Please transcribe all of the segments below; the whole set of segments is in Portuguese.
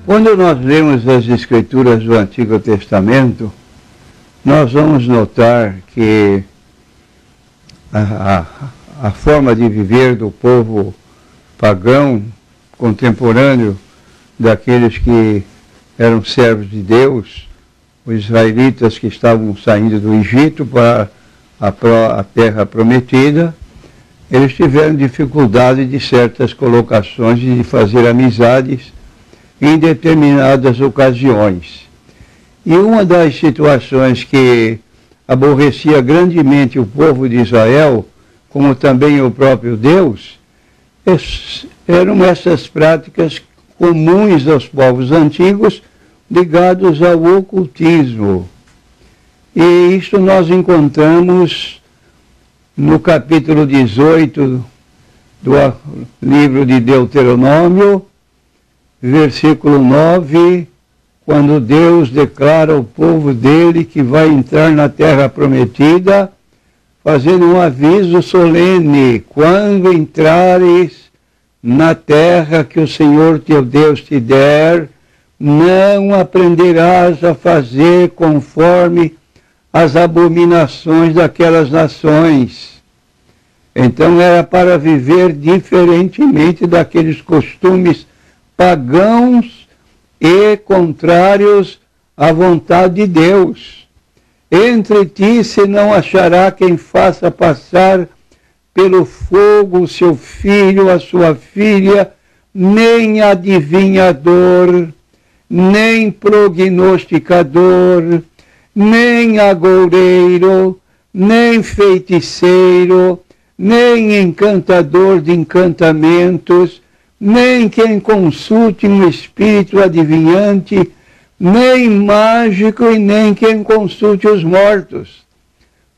Quando nós lemos as Escrituras do Antigo Testamento, nós vamos notar que a forma de viver do povo pagão, contemporâneo daqueles que eram servos de Deus, os israelitas que estavam saindo do Egito para a terra prometida, eles tiveram dificuldade de certas colocações e de fazer amizades em determinadas ocasiões. E uma das situações que aborrecia grandemente o povo de Israel, como também o próprio Deus, eram essas práticas comuns aos povos antigos ligados ao ocultismo. E isso nós encontramos no capítulo 18 do livro de Deuteronômio, versículo 9, quando Deus declara ao povo dele que vai entrar na terra prometida, fazendo um aviso solene: quando entrares na terra que o Senhor teu Deus te der, não aprenderás a fazer conforme as abominações daquelas nações. Então era para viver diferentemente daqueles costumes pagãos e contrários à vontade de Deus. Entre ti se não achará quem faça passar pelo fogo o seu filho, a sua filha, nem adivinhador, nem prognosticador, nem agoureiro, nem feiticeiro, nem encantador de encantamentos, nem quem consulte um espírito adivinhante, nem mágico e nem quem consulte os mortos.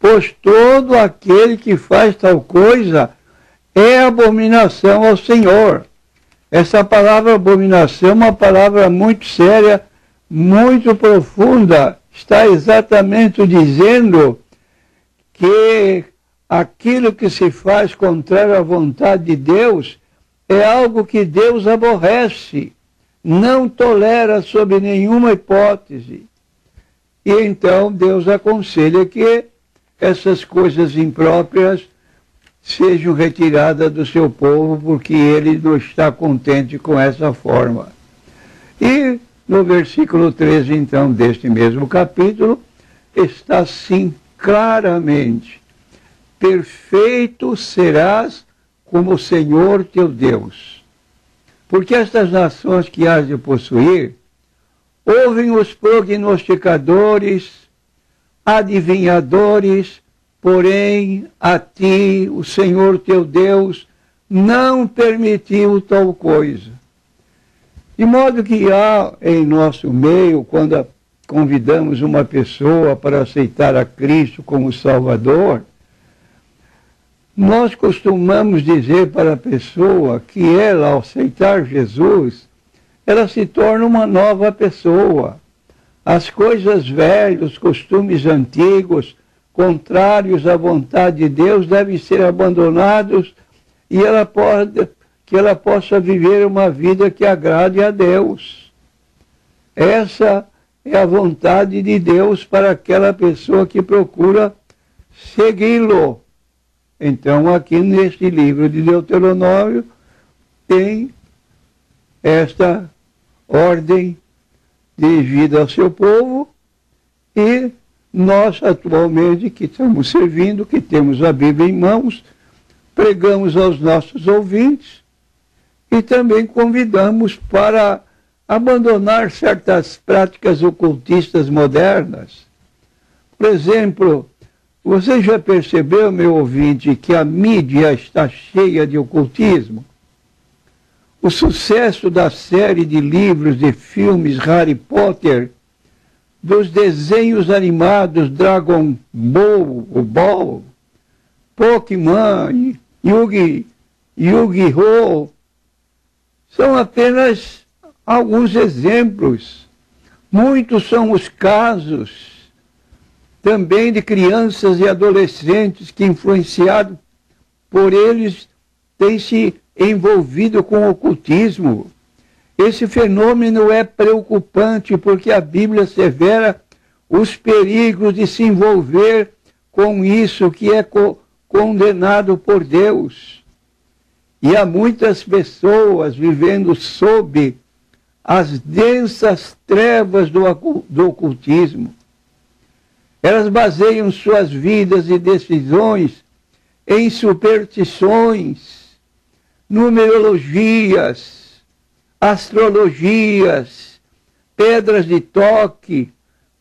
Pois todo aquele que faz tal coisa é abominação ao Senhor. Essa palavra abominação é uma palavra muito séria, muito profunda. Está exatamente dizendo que aquilo que se faz contrário à vontade de Deus é algo que Deus aborrece, não tolera sob nenhuma hipótese. E então Deus aconselha que essas coisas impróprias sejam retiradas do seu povo, porque ele não está contente com essa forma. E no versículo 13, então, deste mesmo capítulo, está assim claramente: perfeito serás como o Senhor teu Deus. Porque estas nações que hás de possuir, ouvem os prognosticadores, adivinhadores, porém a ti, o Senhor teu Deus, não permitiu tal coisa. De modo que há em nosso meio, quando convidamos uma pessoa para aceitar a Cristo como Salvador, nós costumamos dizer para a pessoa que ela, ao aceitar Jesus, ela se torna uma nova pessoa. As coisas velhas, os costumes antigos, contrários à vontade de Deus, devem ser abandonados e que ela possa viver uma vida que agrade a Deus. Essa é a vontade de Deus para aquela pessoa que procura segui-lo. Então, aqui neste livro de Deuteronômio, tem esta ordem dirigida ao seu povo, e nós, atualmente, que estamos servindo, que temos a Bíblia em mãos, pregamos aos nossos ouvintes e também convidamos para abandonar certas práticas ocultistas modernas. Por exemplo, você já percebeu, meu ouvinte, que a mídia está cheia de ocultismo? O sucesso da série de livros e filmes Harry Potter, dos desenhos animados Dragon Ball, Pokémon, Yu-Gi-Oh! São apenas alguns exemplos. Muitos são os casos também de crianças e adolescentes que, influenciados por eles, têm se envolvido com o ocultismo. Esse fenômeno é preocupante porque a Bíblia assevera os perigos de se envolver com isso que é condenado por Deus. E há muitas pessoas vivendo sob as densas trevas do ocultismo. Elas baseiam suas vidas e decisões em superstições, numerologias, astrologias, pedras de toque,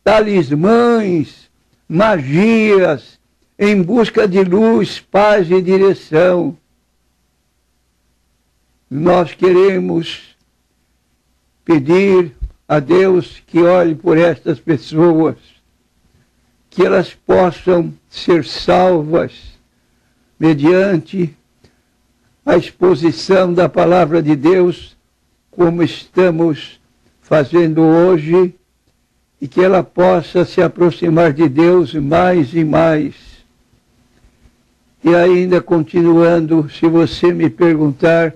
talismãs, magias, em busca de luz, paz e direção. Nós queremos pedir a Deus que olhe por estas pessoas, que elas possam ser salvas mediante a exposição da palavra de Deus, como estamos fazendo hoje, e que ela possa se aproximar de Deus mais e mais. E ainda continuando, se você me perguntar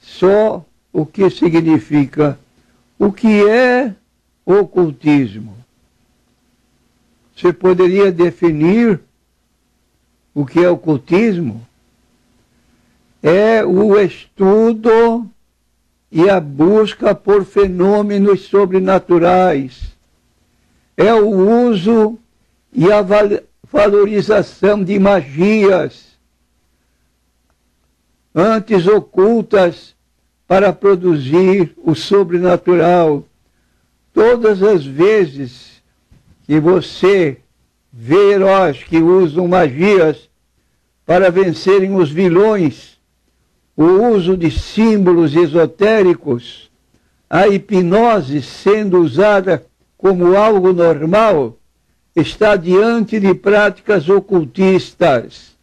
só o que significa, o que é ocultismo? Você poderia definir o que é ocultismo? É o estudo e a busca por fenômenos sobrenaturais. É o uso e a valorização de magias, antes ocultas, para produzir o sobrenatural. Todas as vezes que você vê heróis que usam magias para vencerem os vilões, o uso de símbolos esotéricos, a hipnose sendo usada como algo normal, está diante de práticas ocultistas.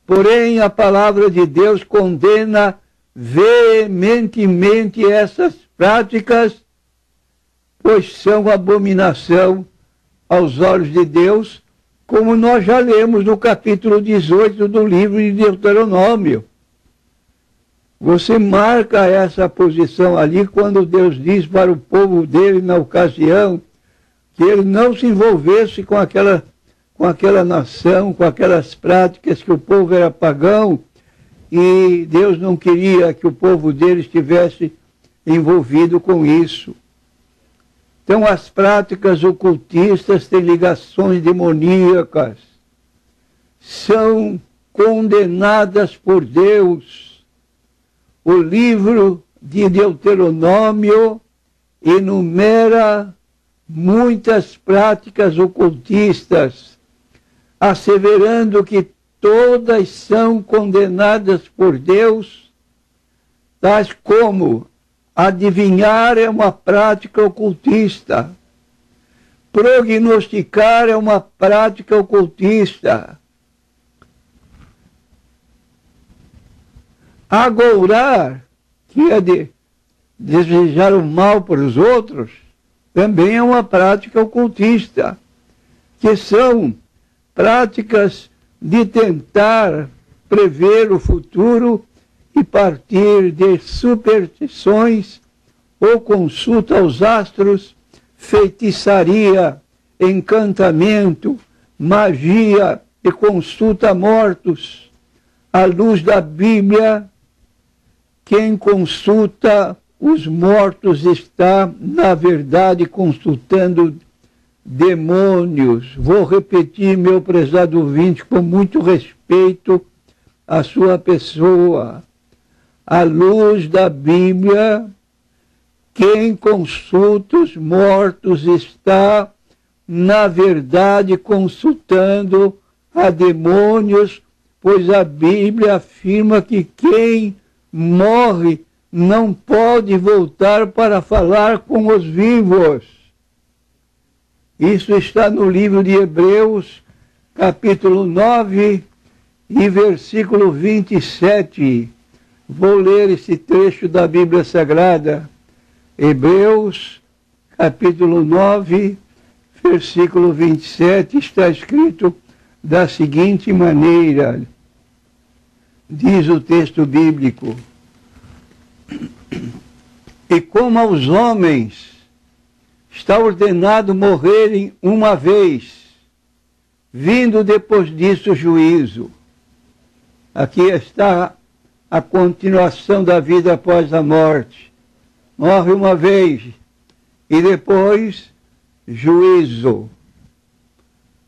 Porém, a palavra de Deus condena veementemente essas práticas, pois são abominação aos olhos de Deus, como nós já lemos no capítulo 18 do livro de Deuteronômio. Você marca essa posição ali quando Deus diz para o povo dele na ocasião que ele não se envolvesse com aquela nação, com aquelas práticas, que o povo era pagão e Deus não queria que o povo dele estivesse envolvido com isso. Então as práticas ocultistas têm ligações demoníacas, são condenadas por Deus. O livro de Deuteronômio enumera muitas práticas ocultistas, asseverando que todas são condenadas por Deus, tais como adivinhar é uma prática ocultista, prognosticar é uma prática ocultista, agourar, que é de desejar o mal para os outros, também é uma prática ocultista, que são práticas de tentar prever o futuro e partir de superstições ou consulta aos astros, feitiçaria, encantamento, magia e consulta a mortos. À luz da Bíblia, quem consulta os mortos está, na verdade, consultando demônios. Vou repetir, meu prezado ouvinte, com muito respeito à sua pessoa. À luz da Bíblia, quem consulta os mortos está, na verdade, consultando a demônios, pois a Bíblia afirma que quem morre não pode voltar para falar com os vivos. Isso está no livro de Hebreus, capítulo 9 e versículo 27. Vou ler esse trecho da Bíblia Sagrada. Hebreus, capítulo 9, versículo 27, está escrito da seguinte maneira. Diz o texto bíblico: E como aos homens está ordenado morrerem uma vez, vindo depois disso o juízo. Aqui está a continuação da vida após a morte. Morre uma vez e depois juízo.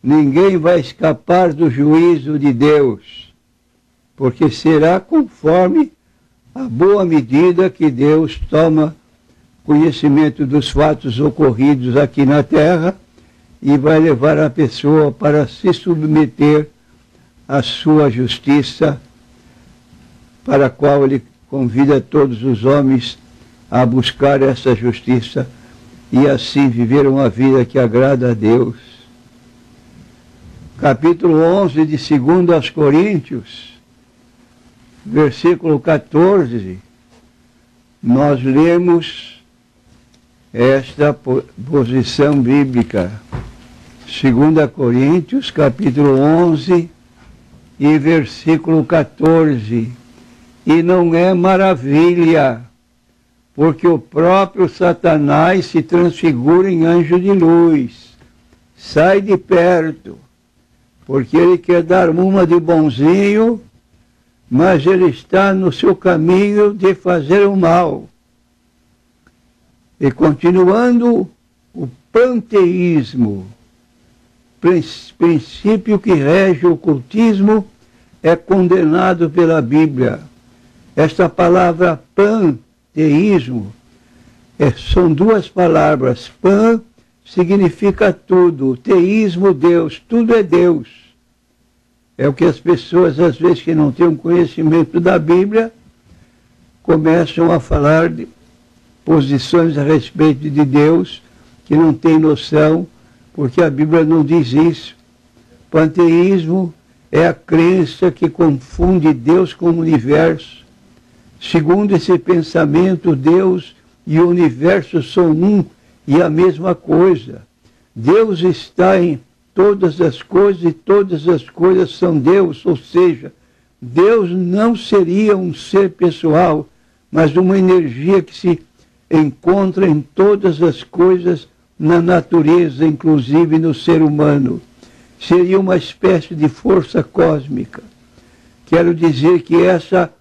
Ninguém vai escapar do juízo de Deus, porque será conforme a boa medida que Deus toma conhecimento dos fatos ocorridos aqui na terra e vai levar a pessoa para se submeter à sua justiça, para a qual ele convida todos os homens a buscar essa justiça e assim viver uma vida que agrada a Deus. Capítulo 11 de 2 aos Coríntios, versículo 14, nós lemos esta posição bíblica. 2 Coríntios, capítulo 11 e versículo 14. E não é maravilha, porque o próprio Satanás se transfigura em anjo de luz. Sai de perto, porque ele quer dar uma de bonzinho, mas ele está no seu caminho de fazer o mal. E continuando, o panteísmo, princípio que rege o ocultismo, é condenado pela Bíblia. Esta palavra panteísmo são duas palavras. Pan significa tudo, teísmo, Deus, tudo é Deus. É o que as pessoas, às vezes, que não têm um conhecimento da Bíblia, começam a falar de posições a respeito de Deus, que não têm noção, porque a Bíblia não diz isso. Panteísmo é a crença que confunde Deus com o universo. Segundo esse pensamento, Deus e o universo são um e a mesma coisa. Deus está em todas as coisas e todas as coisas são Deus, ou seja, Deus não seria um ser pessoal, mas uma energia que se encontra em todas as coisas na natureza, inclusive no ser humano. Seria uma espécie de força cósmica. Quero dizer que essa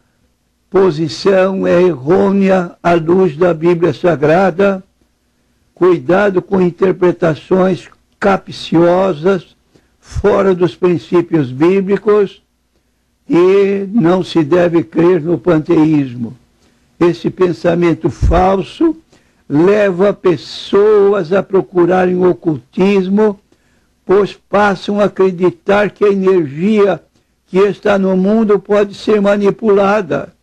posição é errônea à luz da Bíblia Sagrada. Cuidado com interpretações capciosas, fora dos princípios bíblicos, e não se deve crer no panteísmo. Esse pensamento falso leva pessoas a procurarem o ocultismo, pois passam a acreditar que a energia que está no mundo pode ser manipulada.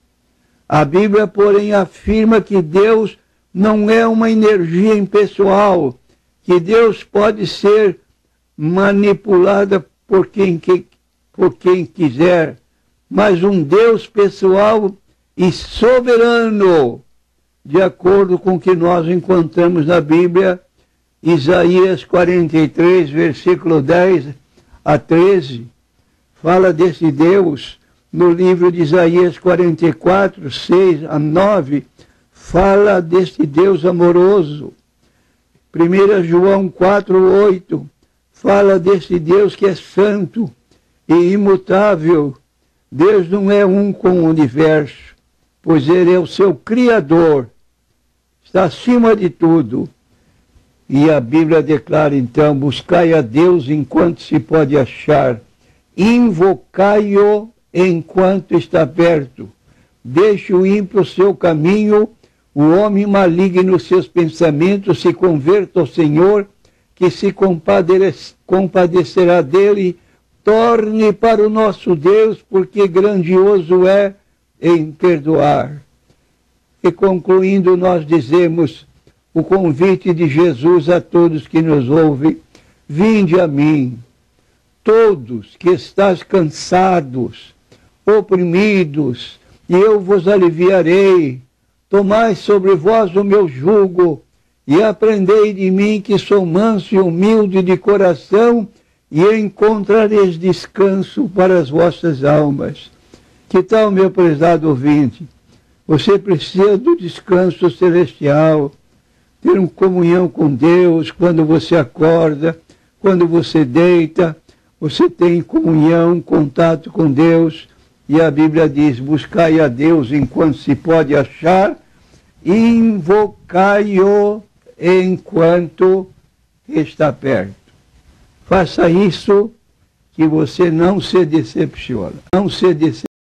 A Bíblia, porém, afirma que Deus não é uma energia impessoal, que Deus pode ser manipulada por quem quiser, mas um Deus pessoal e soberano, de acordo com o que nós encontramos na Bíblia, Isaías 43, versículo 10 a 13, fala desse Deus. No livro de Isaías 44, 6 a 9, fala desse Deus amoroso. 1 João 4, 8, fala desse Deus que é santo e imutável. Deus não é um com o universo, pois Ele é o seu Criador, está acima de tudo. E a Bíblia declara então, buscai a Deus enquanto se pode achar, invocai-o enquanto está perto. Deixe o ímpio o seu caminho, o homem maligno seus pensamentos, se converta ao Senhor, que se compadecerá dele. Torne para o nosso Deus, porque grandioso é em perdoar. E concluindo, nós dizemos o convite de Jesus a todos que nos ouvem: vinde a mim, todos que estáis cansados, oprimidos, e eu vos aliviarei. Tomai sobre vós o meu jugo, e aprendei de mim, que sou manso e humilde de coração, e encontrareis descanso para as vossas almas. Que tal, meu prezado ouvinte? Você precisa do descanso celestial, ter uma comunhão com Deus quando você acorda, quando você deita, você tem comunhão, contato com Deus. E a Bíblia diz, buscai a Deus enquanto se pode achar, invocai-o enquanto está perto. Faça isso que você não se decepciona. Não se decepciona.